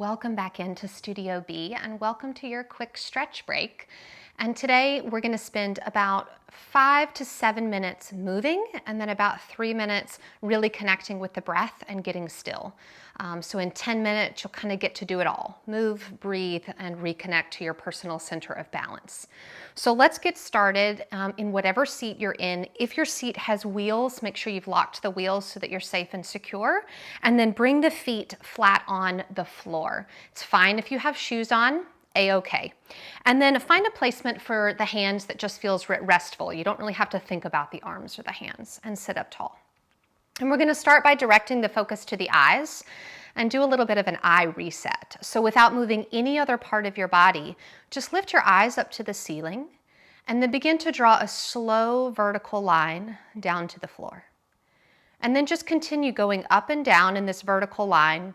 welcome back into Studio B and welcome to your quick stretch break. And today we're going to spend about 5 to 7 minutes moving and then about 3 minutes really connecting with the breath and getting still. So in 10 minutes, you'll kind of get to do it all. Move, breathe, and reconnect to your personal center of balance. So let's get started in whatever seat you're in. If your seat has wheels, make sure you've locked the wheels so that you're safe and secure. And then bring the feet flat on the floor. It's fine if you have shoes on. A-okay. And then find a placement for the hands that just feels restful. You don't really have to think about the arms or the hands, and sit up tall. And we're going to start by directing the focus to the eyes and do a little bit of an eye reset. So without moving any other part of your body, just lift your eyes up to the ceiling and then begin to draw a slow vertical line down to the floor. And then just continue going up and down in this vertical line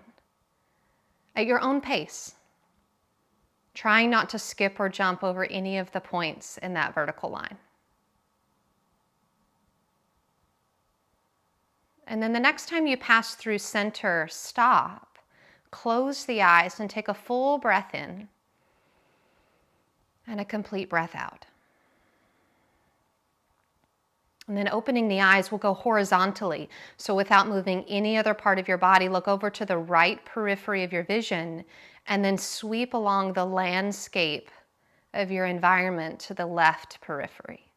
at your own pace, trying not to skip or jump over any of the points in that vertical line. And then the next time you pass through center, stop, close the eyes, and take a full breath in and a complete breath out. And then opening the eyes, we'll go horizontally. So without moving any other part of your body, look over to the right periphery of your vision and then sweep along the landscape of your environment to the left periphery.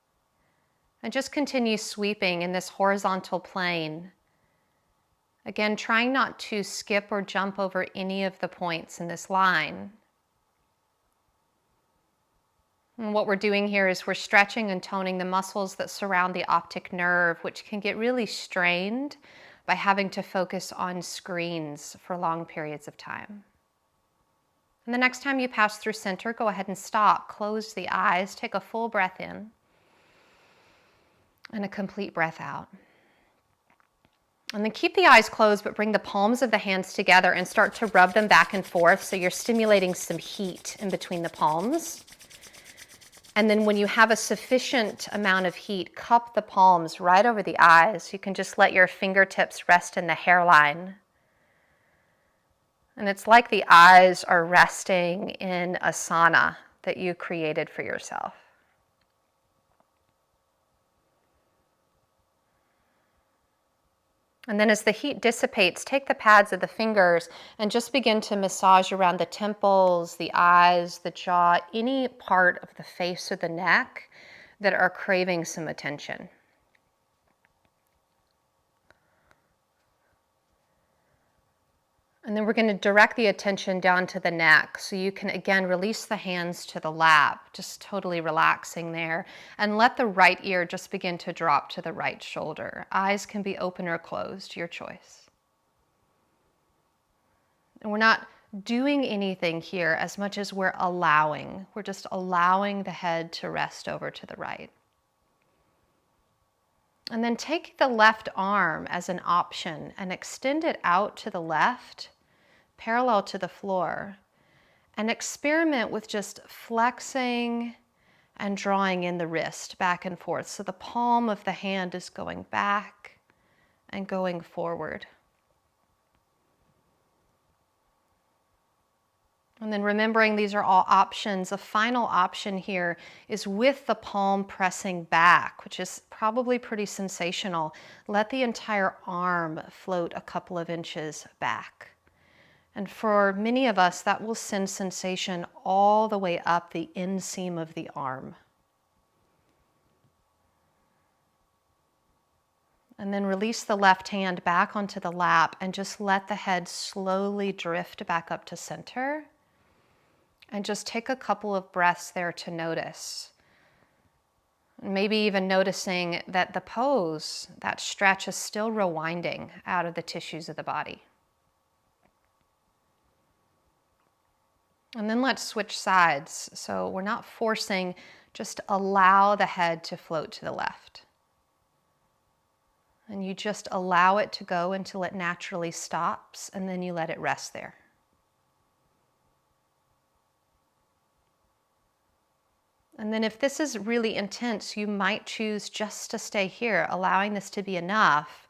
And just continue sweeping in this horizontal plane. Again, trying not to skip or jump over any of the points in this line. And what we're doing here is we're stretching and toning the muscles that surround the optic nerve, which can get really strained by having to focus on screens for long periods of time. And the next time you pass through center, go ahead and stop, close the eyes, take a full breath in and a complete breath out. And then keep the eyes closed, but bring the palms of the hands together and start to rub them back and forth so you're stimulating some heat in between the palms. And then when you have a sufficient amount of heat, cup the palms right over the eyes. You can just let your fingertips rest in the hairline. And it's like the eyes are resting in a sauna that you created for yourself. And then as the heat dissipates, take the pads of the fingers and just begin to massage around the temples, the eyes, the jaw, any part of the face or the neck that are craving some attention. And then we're going to direct the attention down to the neck. So you can again release the hands to the lap, just totally relaxing there. And let the right ear just begin to drop to the right shoulder. Eyes can be open or closed, your choice. And we're not doing anything here as much as we're allowing. We're just allowing the head to rest over to the right. And then take the left arm as an option and extend it out to the left, parallel to the floor, and experiment with just flexing and drawing in the wrist back and forth. So the palm of the hand is going back and going forward. And then remembering these are all options, a final option here is with the palm pressing back, which is probably pretty sensational. Let the entire arm float a couple of inches back. And for many of us, that will send sensation all the way up the inseam of the arm. And then release the left hand back onto the lap and just let the head slowly drift back up to center. And just take a couple of breaths there to notice. Maybe even noticing that the pose, that stretch is still rewinding out of the tissues of the body. And then let's switch sides. So we're not forcing, just allow the head to float to the left. And you just allow it to go until it naturally stops, and then you let it rest there. And then if this is really intense, you might choose just to stay here, allowing this to be enough.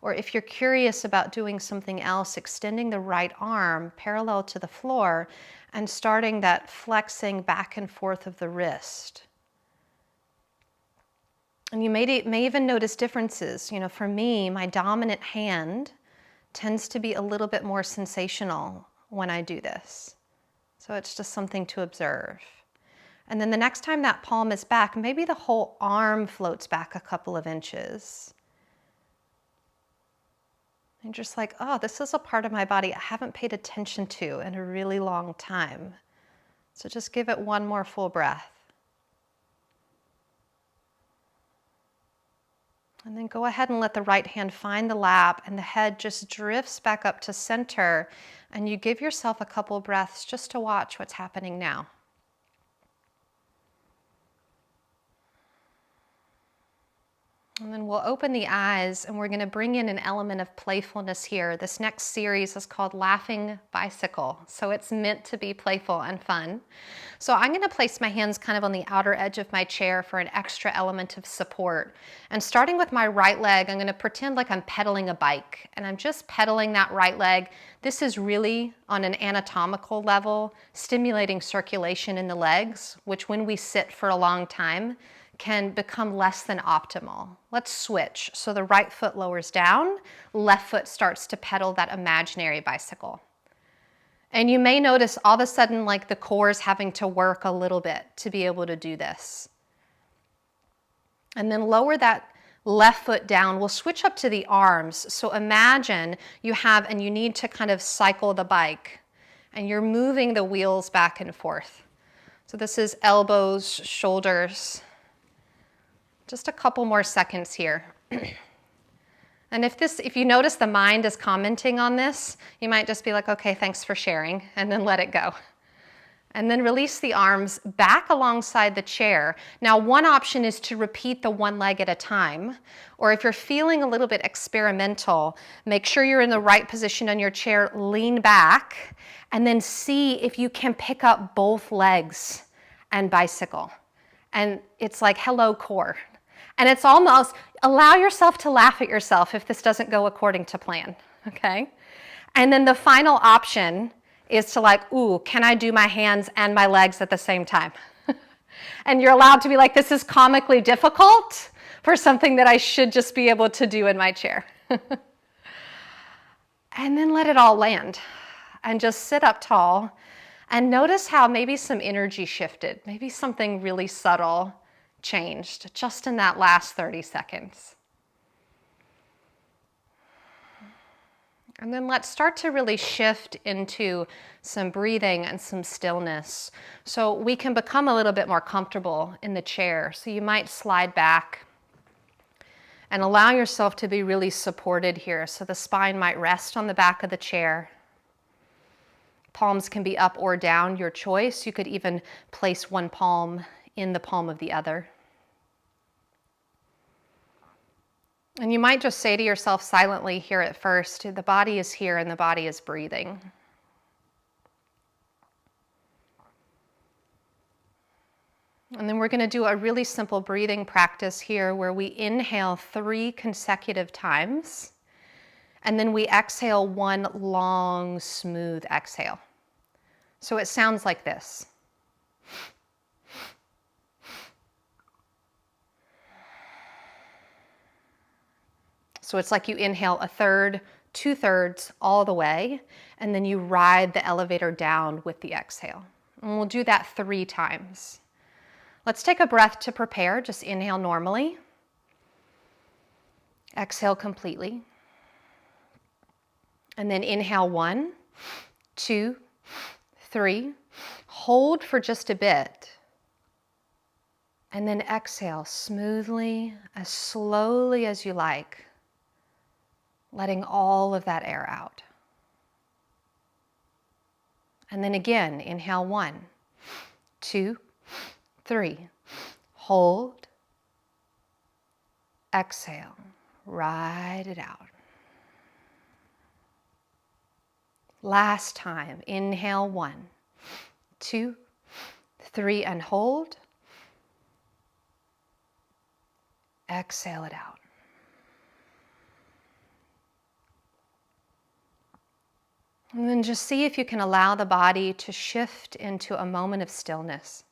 Or if you're curious about doing something else, extending the right arm parallel to the floor and starting that flexing back and forth of the wrist. And you may even notice differences. You know, for me, my dominant hand tends to be a little bit more sensational when I do this. So it's just something to observe. And then the next time that palm is back, maybe the whole arm floats back a couple of inches. And just like, oh, this is a part of my body I haven't paid attention to in a really long time. So just give it one more full breath. And then go ahead and let the right hand find the lap, and the head just drifts back up to center, and you give yourself a couple breaths just to watch what's happening now. And then we'll open the eyes, and we're going to bring in an element of playfulness here. This next series is called Laughing Bicycle, so it's meant to be playful and fun. So I'm going to place my hands kind of on the outer edge of my chair for an extra element of support. And starting with my right leg, I'm going to pretend like I'm pedaling a bike, and I'm just pedaling that right leg. This is really, on an anatomical level, stimulating circulation in the legs, which when we sit for a long time, can become less than optimal. Let's switch. So the right foot lowers down, left foot starts to pedal that imaginary bicycle. And you may notice all of a sudden like the core is having to work a little bit to be able to do this. And then lower that left foot down. We'll switch up to the arms. So imagine you have, and you need to kind of cycle the bike, and you're moving the wheels back and forth. So this is elbows, shoulders. Just a couple more seconds here. And if you notice the mind is commenting on this, you might just be like, okay, thanks for sharing, and then let it go. And then release the arms back alongside the chair. Now, one option is to repeat the one leg at a time, or if you're feeling a little bit experimental, make sure you're in the right position on your chair, lean back, and then see if you can pick up both legs and bicycle. And it's like, hello, core. And it's almost, allow yourself to laugh at yourself if this doesn't go according to plan, okay? And then the final option is to like, ooh, can I do my hands and my legs at the same time? And you're allowed to be like, this is comically difficult for something that I should just be able to do in my chair. And then let it all land and just sit up tall and notice how maybe some energy shifted, maybe something really subtle changed just in that last 30 seconds. And then let's start to really shift into some breathing and some stillness so we can become a little bit more comfortable in the chair. So you might slide back and allow yourself to be really supported here. So the spine might rest on the back of the chair. Palms can be up or down, your choice. You could even place one palm in the palm of the other. And you might just say to yourself silently here at first, the body is here and the body is breathing. And then we're going to do a really simple breathing practice here where we inhale 3 consecutive times, and then we exhale 1 long, smooth exhale. So it sounds like this. So it's like you inhale 1/3, 2/3 all the way, and then you ride the elevator down with the exhale. And we'll do that 3 times. Let's take a breath to prepare. Just inhale normally. Exhale completely. And then inhale 1, 2, 3. Hold for just a bit. And then exhale smoothly, as slowly as you like, letting all of that air out. And then again, inhale 1, 2, 3. Hold. Exhale. Ride it out. Last time. Inhale 1, 2, 3, and hold. Exhale it out. And then just see if you can allow the body to shift into a moment of stillness,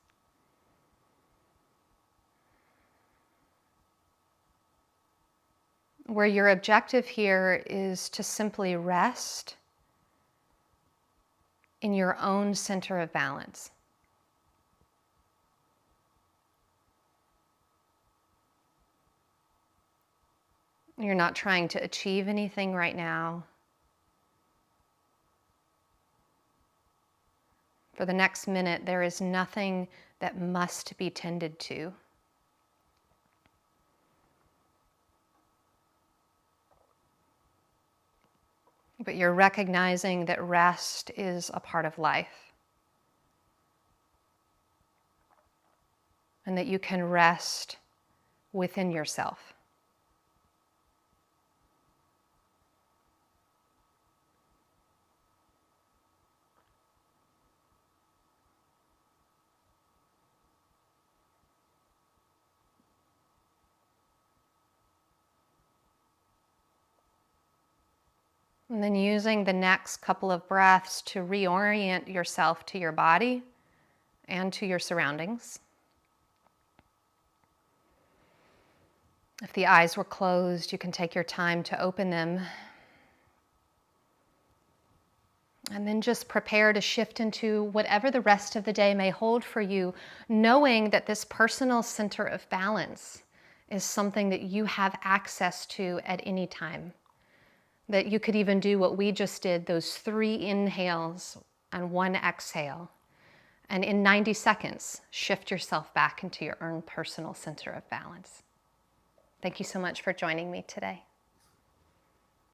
where your objective here is to simply rest in your own center of balance. You're not trying to achieve anything right now. For the next minute, there is nothing that must be tended to. But you're recognizing that rest is a part of life, and that you can rest within yourself. And then using the next couple of breaths to reorient yourself to your body and to your surroundings. If the eyes were closed, you can take your time to open them. And then just prepare to shift into whatever the rest of the day may hold for you, knowing that this personal center of balance is something that you have access to at any time. That you could even do what we just did, those 3 inhales and 1 exhale. And in 90 seconds, shift yourself back into your own personal center of balance. Thank you so much for joining me today.